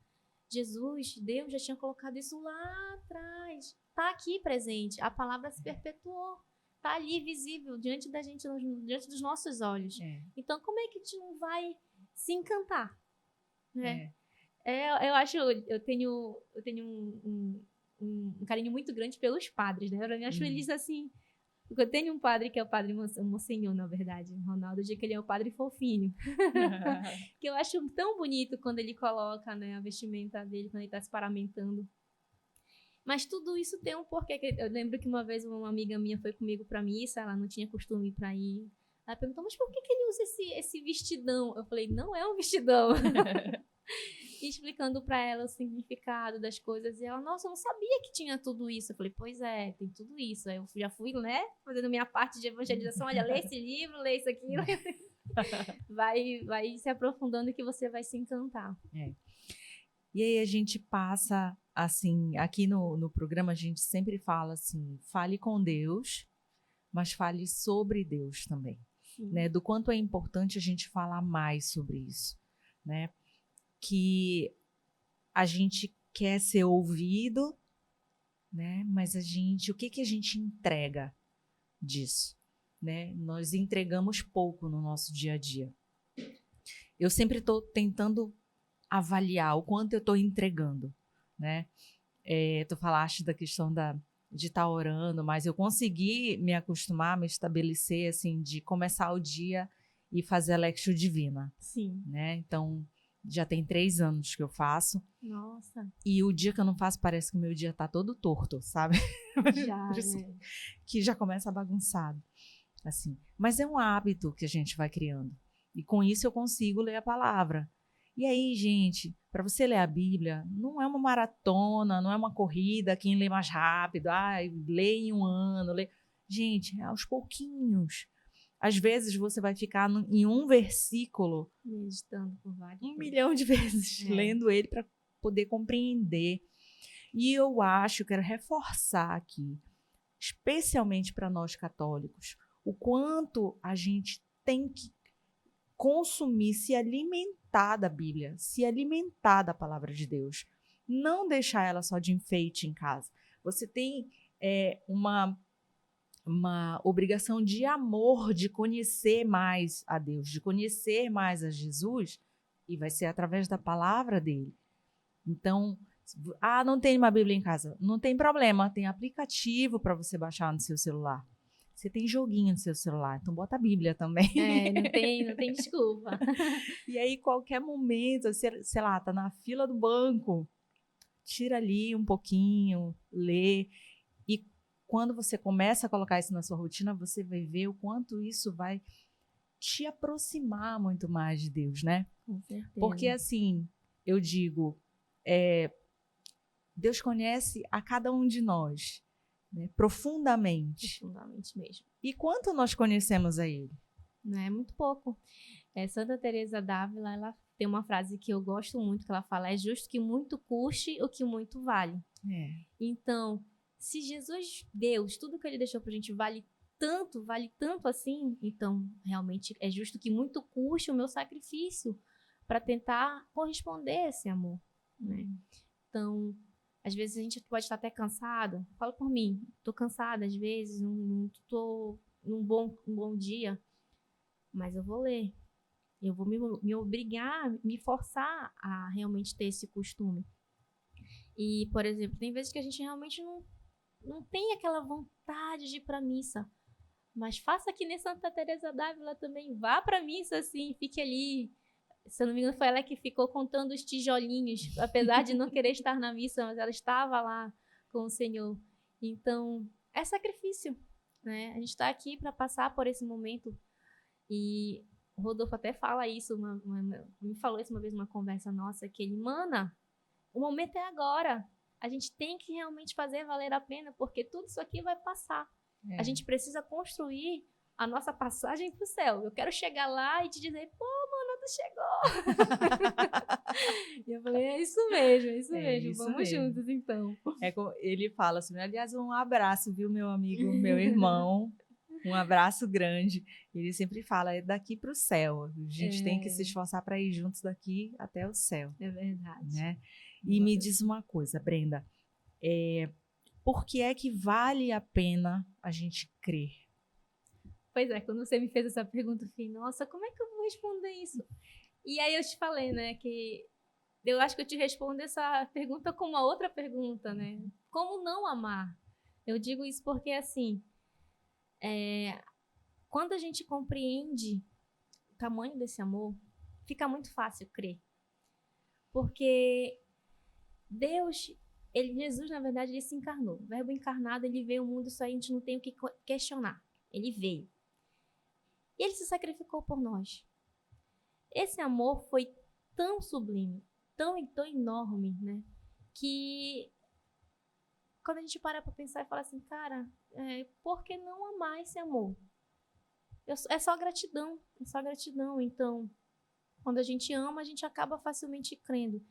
Jesus, Deus já tinha colocado isso lá atrás, está aqui presente, a palavra se perpetuou. Está ali visível diante da gente, diante dos nossos olhos. Então, como é que a gente não vai se encantar? Né? Eu acho, eu tenho um carinho muito grande pelos padres, né? Eu acho eles assim. Eu tenho um padre que é o padre Monsenhor, na verdade, Ronaldo, que ele é o padre fofinho. Que eu acho tão bonito quando ele coloca, né, a vestimenta dele, quando ele está se paramentando. Mas tudo isso tem um porquê. Eu lembro que uma vez uma amiga minha foi comigo pra missa, ela não tinha costume pra ir. Ela perguntou, mas por que ele usa esse vestidão? Eu falei, não é um vestidão. E explicando pra ela o significado das coisas. E ela, nossa, eu não sabia que tinha tudo isso. Eu falei, pois é, tem tudo isso. Aí eu já fui, né, fazendo minha parte de evangelização. Olha, lê esse livro, lê isso aqui. Vai se aprofundando que você vai se encantar. E aí a gente passa, assim, aqui no programa a gente sempre fala assim, fale com Deus, mas fale sobre Deus também, né? Do quanto é importante a gente falar mais sobre isso, né? Que a gente quer ser ouvido, né? Mas o que a gente entrega disso, né? Nós entregamos pouco no nosso dia a dia. Eu sempre estou tentando avaliar o quanto eu estou entregando, né? Tu falaste da questão de estar orando, mas eu consegui me acostumar, me estabelecer, assim, de começar o dia e fazer a Lectio Divina. Sim. Né? Então, já tem 3 anos que eu faço. Nossa. E o dia que eu não faço, parece que o meu dia tá todo torto, sabe? Já, né? Que já começa bagunçado, assim. Mas é um hábito que a gente vai criando. E com isso eu consigo ler a palavra. E aí, gente, para você ler a Bíblia, não é uma maratona, não é uma corrida, quem lê mais rápido, lê em um ano. Gente, é aos pouquinhos. Às vezes você vai ficar em um versículo meditando por vários 1 milhão de vezes, lendo ele para poder compreender. E eu quero reforçar aqui, especialmente para nós católicos, o quanto a gente tem que consumir, se alimentar da Bíblia, se alimentar da palavra de Deus. Não deixar ela só de enfeite em casa. Você tem uma obrigação de amor, de conhecer mais a Deus, de conhecer mais a Jesus, e vai ser através da palavra dele. Então, não tem uma Bíblia em casa. Não tem problema, tem aplicativo para você baixar no seu celular. Você tem joguinho no seu celular, então bota a Bíblia também. Não tem desculpa. E aí, qualquer momento, sei lá, tá na fila do banco, tira ali um pouquinho, lê. E quando você começa a colocar isso na sua rotina, você vai ver o quanto isso vai te aproximar muito mais de Deus, né? Com certeza. Porque, assim, eu digo, Deus conhece a cada um de nós, né? Profundamente. Profundamente mesmo. E quanto nós conhecemos a Ele? Não é muito pouco. Santa Teresa d'Ávila, ela tem uma frase que eu gosto muito, que ela fala: é justo que muito custe o que muito vale. Então, se Jesus, Deus, tudo que ele deixou pra gente vale tanto assim, então realmente é justo que muito custe o meu sacrifício para tentar corresponder a esse amor, né? Então, às vezes a gente pode estar até cansado. Falo por mim, tô cansada às vezes, não tô num bom dia, mas eu vou ler. Eu vou me obrigar, me forçar a realmente ter esse costume. E, por exemplo, tem vezes que a gente realmente não tem aquela vontade de ir para missa. Mas faça que nem Santa Teresa d'Ávila também. Vá para missa, assim, fique ali. Se eu não me engano, foi ela que ficou contando os tijolinhos, apesar de não querer estar na missa, mas ela estava lá com o Senhor. Então, é sacrifício, né? A gente está aqui para passar por esse momento. E o Rodolfo até fala isso, me falou isso uma vez numa conversa nossa, que ele, mana, o momento é agora. A gente tem que realmente fazer valer a pena, porque tudo isso aqui vai passar. A gente precisa construir a nossa passagem pro céu. Eu quero chegar lá e te dizer, pô, mano, tu chegou. E eu falei, é isso mesmo, vamos juntos, então. Ele fala assim, aliás, um abraço, viu, meu amigo, meu irmão, um abraço grande. Ele sempre fala, é daqui pro céu. A gente tem que se esforçar para ir juntos daqui até o céu. É verdade. Né? E me diz uma coisa, Brenda, por que é que vale a pena a gente crer? Pois é, quando você me fez essa pergunta, eu falei, nossa, como é que eu vou responder isso? E aí eu te falei, né, que eu acho que eu te respondo essa pergunta com uma outra pergunta, né? Como não amar? Eu digo isso porque, assim, quando a gente compreende o tamanho desse amor, fica muito fácil crer. Porque Deus, Jesus, na verdade, ele se encarnou. O verbo encarnado, ele veio ao mundo, isso aí a gente não tem o que questionar. Ele veio. E ele se sacrificou por nós. Esse amor foi tão sublime, tão enorme, né? Que quando a gente para pra pensar e fala assim, cara, por que não amar esse amor? É só gratidão, Então, quando a gente ama, a gente acaba facilmente crendo.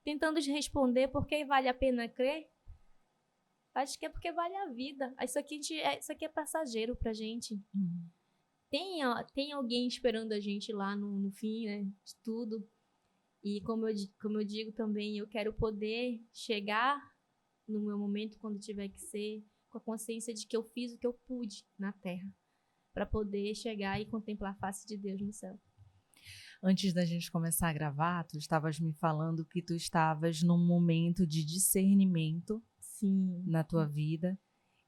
Tentando responder por que vale a pena crer, acho que é porque vale a vida. Isso aqui é passageiro pra gente. Tem alguém esperando a gente lá no fim, né, de tudo. E como eu digo também, eu quero poder chegar no meu momento, quando tiver que ser, com a consciência de que eu fiz o que eu pude na Terra, para poder chegar e contemplar a face de Deus no céu. Antes da gente começar a gravar, tu estavas me falando que tu estavas num momento de discernimento, sim, na tua vida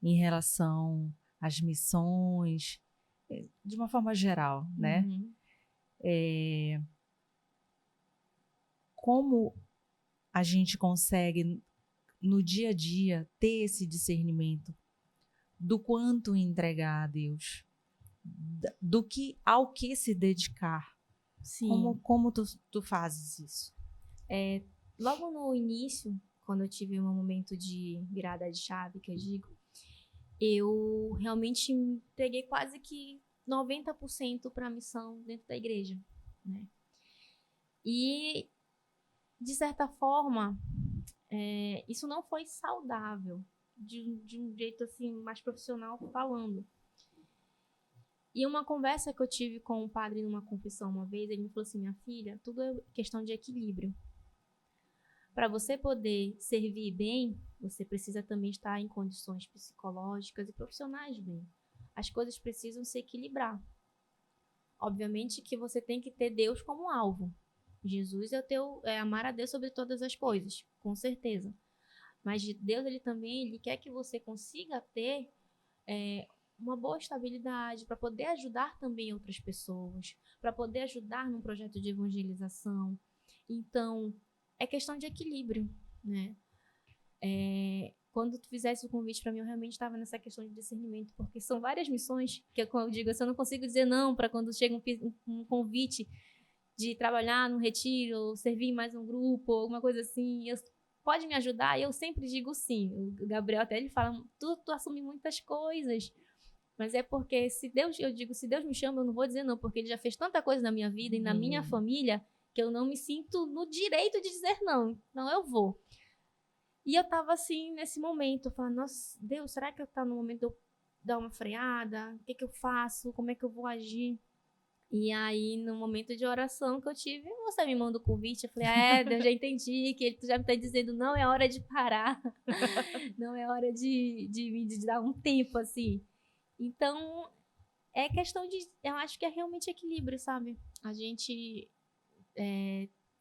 em relação às missões, de uma forma geral, né? Uhum. Como a gente consegue, no dia a dia, ter esse discernimento do quanto entregar a Deus, do que ao que se dedicar? Sim. Como tu fazes isso? Logo no início, quando eu tive um momento de virada de chave, que eu digo, eu realmente me entreguei quase que 90% para a missão dentro da igreja, né? E, de certa forma, isso não foi saudável, de um jeito assim, mais profissional falando. E uma conversa que eu tive com um padre numa confissão uma vez, ele me falou assim: minha filha, tudo é questão de equilíbrio. Para você poder servir bem, você precisa também estar em condições psicológicas e profissionais bem. As coisas precisam se equilibrar. Obviamente que você tem que ter Deus como alvo. Jesus é amar a Deus sobre todas as coisas, com certeza. Mas Deus, ele quer que você consiga ter uma boa estabilidade para poder ajudar também outras pessoas, para poder ajudar num projeto de evangelização. Então, é questão de equilíbrio, né? Quando tu fizesse o convite para mim, eu realmente estava nessa questão de discernimento, porque são várias missões que eu digo assim, eu não consigo dizer não para quando chega um convite de trabalhar num retiro, ou servir em mais um grupo, alguma coisa assim. Pode me ajudar? E eu sempre digo sim. O Gabriel até ele fala, tu assume muitas coisas, mas é porque se Deus me chama, eu não vou dizer não, porque ele já fez tanta coisa na minha vida e na minha família que eu não me sinto no direito de dizer não. Então eu vou. E eu tava assim, nesse momento, falando, nossa, Deus, será que eu tá no momento de eu dar uma freada? O que eu faço? Como é que eu vou agir? E aí, no momento de oração que eu tive, você me manda o convite. Eu falei, Deus, já entendi que ele já me tá dizendo, não é hora de parar. Não é hora de dar um tempo, assim. Então, é questão eu acho que é realmente equilíbrio, sabe? A gente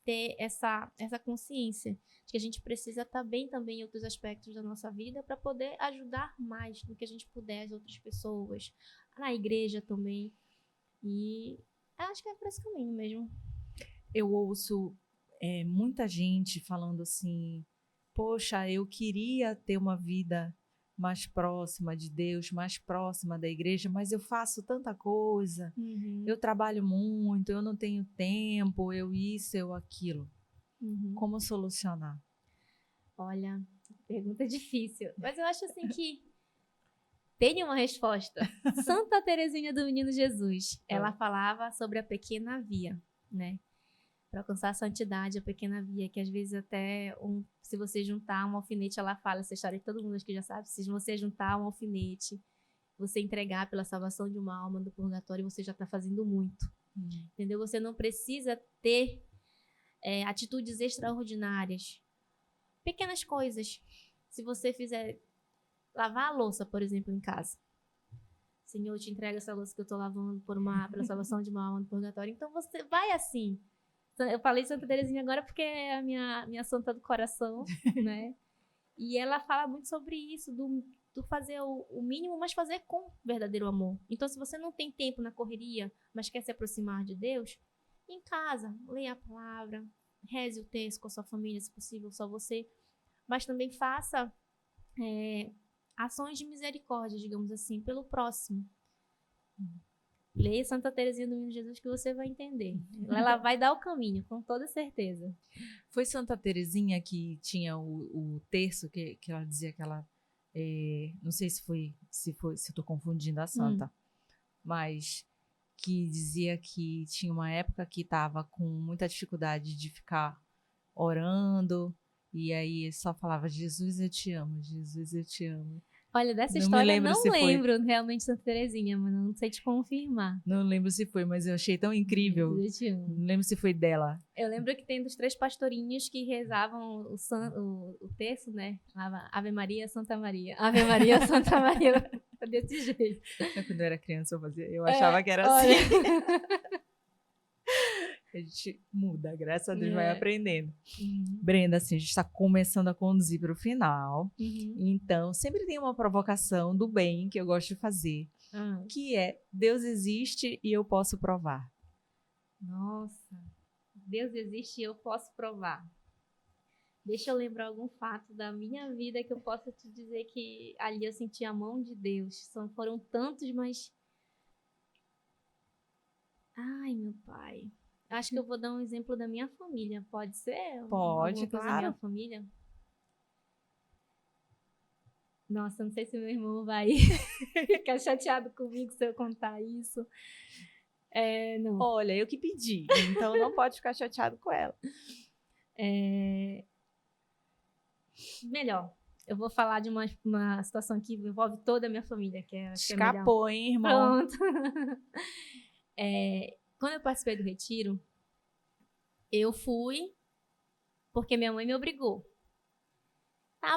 ter essa consciência de que a gente precisa estar bem também em outros aspectos da nossa vida para poder ajudar mais do que a gente puder as outras pessoas, na igreja também. E acho que é por esse caminho mesmo. Eu ouço muita gente falando assim, poxa, eu queria ter uma vida mais próxima de Deus, mais próxima da igreja, mas eu faço tanta coisa, eu trabalho muito, eu não tenho tempo, eu isso, eu aquilo. Como solucionar? Olha, pergunta difícil, mas eu acho assim que tem uma resposta. Santa Teresinha do Menino Jesus, ela falava sobre a pequena via, né? Para alcançar a santidade, a pequena via, que às vezes até se você juntar um alfinete, ela fala essa história que todo mundo acho que já sabe, se você juntar um alfinete, você entregar pela salvação de uma alma do purgatório, você já está fazendo muito, entendeu? Você não precisa ter atitudes extraordinárias, pequenas coisas. Se você fizer lavar a louça, por exemplo, em casa, Senhor, eu te entrego essa louça que eu estou lavando pela salvação de uma alma do purgatório, então você vai assim. Eu falei Santa Teresinha agora porque é a minha santa do coração, né? E ela fala muito sobre isso, do fazer o mínimo, mas fazer com verdadeiro amor. Então, se você não tem tempo na correria, mas quer se aproximar de Deus, em casa, leia a palavra, reze o texto com a sua família, se possível, só você. Mas também faça ações de misericórdia, digamos assim, pelo próximo. Leia Santa Teresinha do Menino Jesus que você vai entender. Ela vai dar o caminho, com toda certeza. Foi Santa Teresinha que tinha o terço que ela dizia que ela... não sei se eu estou confundindo a santa, mas que dizia que tinha uma época que estava com muita dificuldade de ficar orando, e aí só falava, Jesus, eu te amo, Jesus, eu te amo. Olha, dessa Não me história eu lembro não se foi. lembro realmente Santa Terezinha, mas não sei te confirmar. Não lembro se foi, mas eu achei tão incrível. Não lembro se foi dela. Eu lembro que tem dos 3 pastorinhos que rezavam o terço, né? Ave Maria, Santa Maria. Ave Maria, Santa Maria. Desse jeito. Quando eu era criança eu fazia, eu achava que era olha. assim. A gente muda, graças a Deus vai aprendendo. Brenda, assim, a gente está começando a conduzir para o final. Então, sempre tem uma provocação do bem que eu gosto de fazer, que é: Deus existe e eu posso provar. Nossa, Deus existe e eu posso provar. Deixa eu lembrar algum fato da minha vida que eu possa te dizer que ali eu senti a mão de Deus. Foram tantos, mas... Ai, meu pai. Acho que eu vou dar um exemplo da minha família. Pode ser? Pode, alguma coisa da minha família? Nossa, não sei se meu irmão vai ficar chateado comigo se eu contar isso. Não. Olha, eu que pedi, então não pode ficar chateado com ela. Melhor. Eu vou falar de uma situação que envolve toda a minha família. Escapou, hein, irmão? Pronto. Quando eu participei do retiro, eu fui porque minha mãe me obrigou.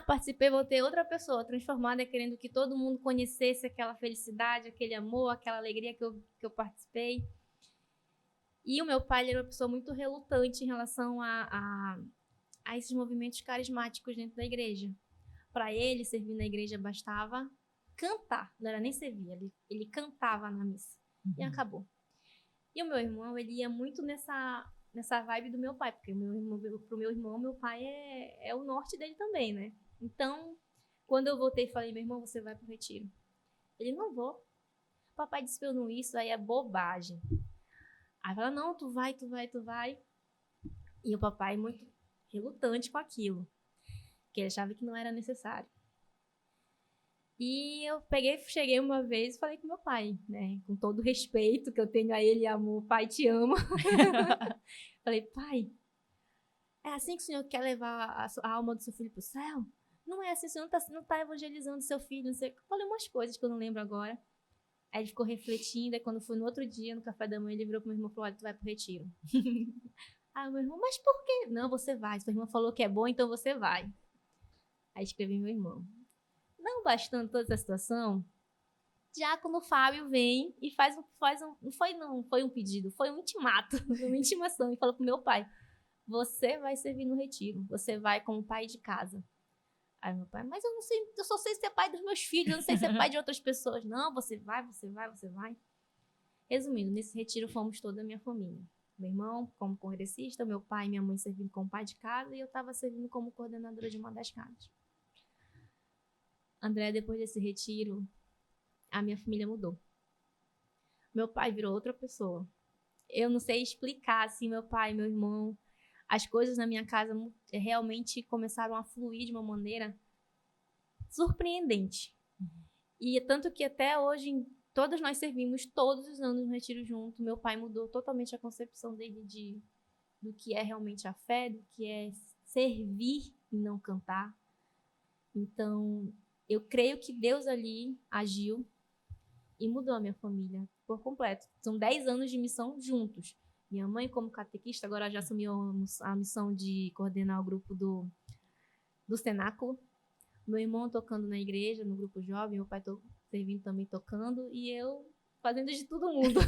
Participei, voltei outra pessoa transformada, querendo que todo mundo conhecesse aquela felicidade, aquele amor, aquela alegria que eu participei. E o meu pai, ele era uma pessoa muito relutante em relação a esses movimentos carismáticos dentro da igreja. Para ele, servir na igreja bastava cantar, não era nem servir, ele cantava na missa. E acabou. E o meu irmão, ele ia muito nessa vibe do meu pai, porque pro meu irmão, meu pai é o norte dele também, né? Então, quando eu voltei e falei: meu irmão, você vai pro retiro. Ele: não vou. Papai disse pra eu não ir, isso aí é bobagem. Aí fala: não, tu vai. E o papai muito relutante com aquilo, que ele achava que não era necessário. E eu cheguei uma vez e falei com meu pai, né? Com todo o respeito que eu tenho a ele e amor, pai, te amo. Falei: pai, é assim que o senhor quer levar a alma do seu filho pro céu? Não é assim, o senhor não tá evangelizando seu filho, não sei. Falei umas coisas que eu não lembro agora. Aí ele ficou refletindo, aí quando foi no outro dia, no café da manhã, ele virou pro meu irmão e falou: olha, tu vai pro retiro. Aí o meu irmão: mas por quê? Não, você vai. Sua irmã falou que é bom, então você vai. Aí escrevi meu irmão. Não bastando toda essa situação, diácono Fábio vem e não foi um pedido, foi um intimato, uma intimação, e falou pro meu pai: você vai servir no retiro, você vai como pai de casa. Aí meu pai: mas eu não sei, eu só sei ser pai dos meus filhos, eu não sei ser pai de outras pessoas. Não, você vai. Resumindo, nesse retiro fomos toda a minha família. Meu irmão como congressista, meu pai e minha mãe servindo como pai de casa, e eu estava servindo como coordenadora de uma das casas. André, depois desse retiro, a minha família mudou. Meu pai virou outra pessoa. Eu não sei explicar, assim, meu pai, meu irmão, as coisas na minha casa realmente começaram a fluir de uma maneira surpreendente. E tanto que até hoje, todos nós servimos todos os anos no retiro junto. Meu pai mudou totalmente a concepção dele do que é realmente a fé, do que é servir e não cantar. Então, eu creio que Deus ali agiu e mudou a minha família por completo. São 10 anos de missão juntos. Minha mãe, como catequista, agora já assumiu a missão de coordenar o grupo do cenáculo. Meu irmão tocando na igreja, no grupo jovem. Meu pai servindo também tocando. E eu fazendo de todo mundo.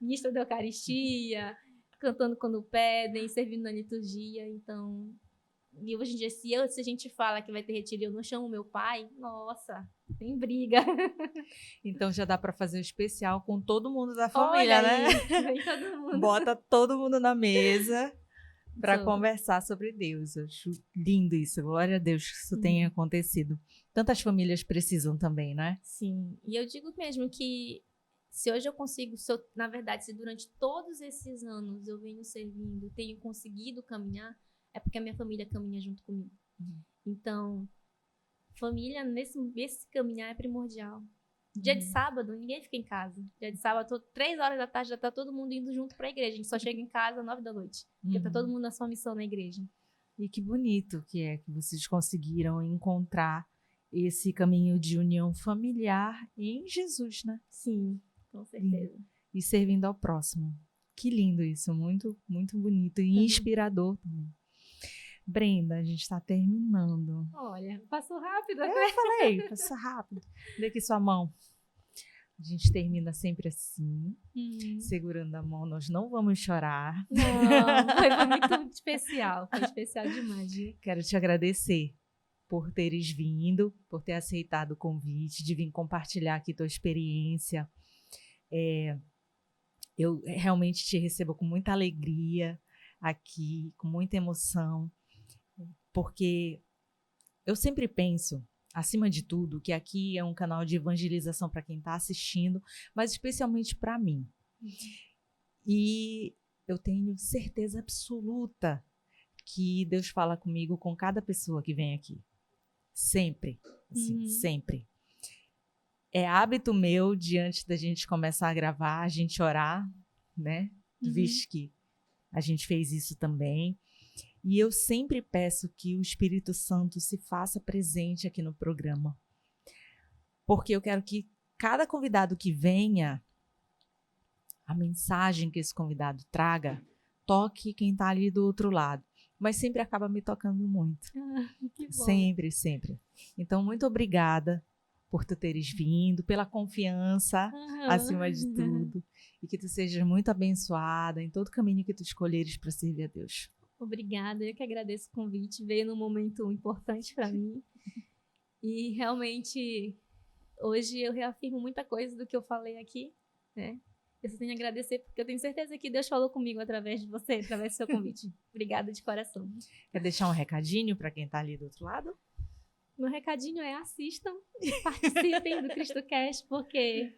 Ministra da Eucaristia, cantando quando pedem, servindo na liturgia. Então... E hoje em dia, se a gente fala que vai ter retiro e eu não chamo meu pai, nossa, tem briga. Então já dá para fazer o especial com todo mundo da família, né? Vem todo mundo. Bota todo mundo na mesa para conversar sobre Deus. Eu acho lindo isso. Glória a Deus que isso tenha acontecido. Tantas famílias precisam também, né? Sim. E eu digo mesmo que se hoje eu consigo, na verdade, se durante todos esses anos eu venho servindo, tenho conseguido caminhar, é porque a minha família caminha junto comigo. Então, família nesse caminhar é primordial. Dia de sábado, ninguém fica em casa. Dia de sábado, 3 horas da tarde, já tá todo mundo indo junto pra igreja. A gente só chega em casa às 9 da noite. Porque tá todo mundo na sua missão na igreja. E que bonito que é que vocês conseguiram encontrar esse caminho de união familiar em Jesus, né? Sim, com certeza. E servindo ao próximo. Que lindo isso, muito, muito bonito e inspirador também. Brenda, a gente está terminando. Olha, passou rápido, né? Eu falei, passa rápido. Dê aqui sua mão. A gente termina sempre assim, segurando a mão. Nós não vamos chorar. Não, foi muito especial. Foi especial demais. Quero te agradecer por teres vindo, por ter aceitado o convite, de vir compartilhar aqui tua experiência. Eu realmente te recebo com muita alegria aqui, com muita emoção, porque eu sempre penso, acima de tudo, que aqui é um canal de evangelização para quem está assistindo, mas especialmente para mim. E eu tenho certeza absoluta que Deus fala comigo com cada pessoa que vem aqui. Sempre, assim, sempre. É hábito meu, diante da gente começar a gravar, a gente orar, né? Visto que a gente fez isso também. E eu sempre peço que o Espírito Santo se faça presente aqui no programa. Porque eu quero que cada convidado que venha, a mensagem que esse convidado traga, toque quem está ali do outro lado. Mas sempre acaba me tocando muito. Que bom. Sempre, sempre. Então, muito obrigada por tu teres vindo, pela confiança acima de tudo. E que tu sejas muito abençoada em todo caminho que tu escolheres para servir a Deus. Obrigada, eu que agradeço o convite. Veio num momento importante para mim. E realmente, hoje eu reafirmo muita coisa do que eu falei aqui, né? Eu só tenho a agradecer, porque eu tenho certeza que Deus falou comigo através de você, através do seu convite. Obrigada de coração. Quer deixar um recadinho para quem está ali do outro lado? Meu recadinho é assistam, participem do CristoCast, porque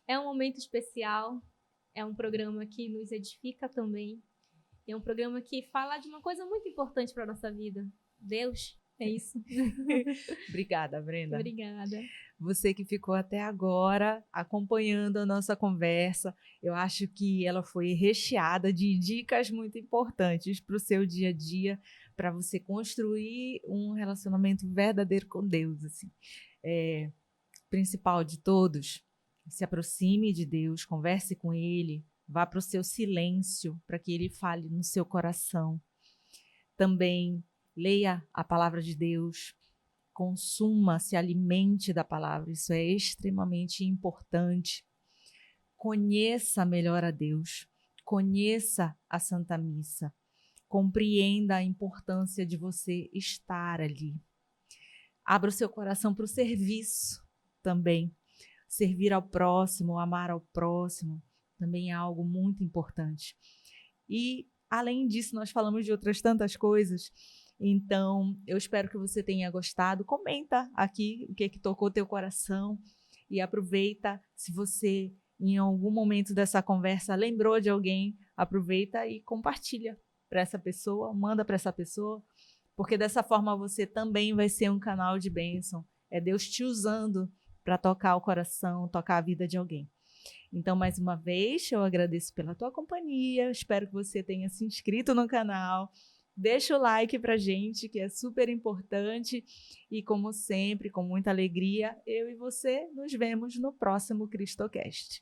é um momento especial, é um programa que nos edifica também, é um programa que fala de uma coisa muito importante para a nossa vida. Deus, é isso. Obrigada, Brenda. Obrigada. Você que ficou até agora acompanhando a nossa conversa, eu acho que ela foi recheada de dicas muito importantes para o seu dia a dia, para você construir um relacionamento verdadeiro com Deus. Assim. Principal de todos, se aproxime de Deus, converse com Ele, vá para o seu silêncio para que Ele fale no seu coração. Também leia a palavra de Deus, consuma, se alimente da palavra, isso é extremamente importante. Conheça melhor a Deus, conheça a Santa Missa, compreenda a importância de você estar ali. Abra o seu coração para o serviço também. Servir ao próximo, amar ao próximo, também é algo muito importante. E, além disso, nós falamos de outras tantas coisas. Então, eu espero que você tenha gostado. Comenta aqui o que tocou teu coração e aproveita, se você em algum momento dessa conversa lembrou de alguém, aproveita e compartilha para essa pessoa, manda para essa pessoa, porque dessa forma você também vai ser um canal de bênção. É Deus te usando para tocar o coração, tocar a vida de alguém. Então, mais uma vez, eu agradeço pela tua companhia, espero que você tenha se inscrito no canal. Deixa o like pra gente, que é super importante. E como sempre, com muita alegria, eu e você nos vemos no próximo CristoCast.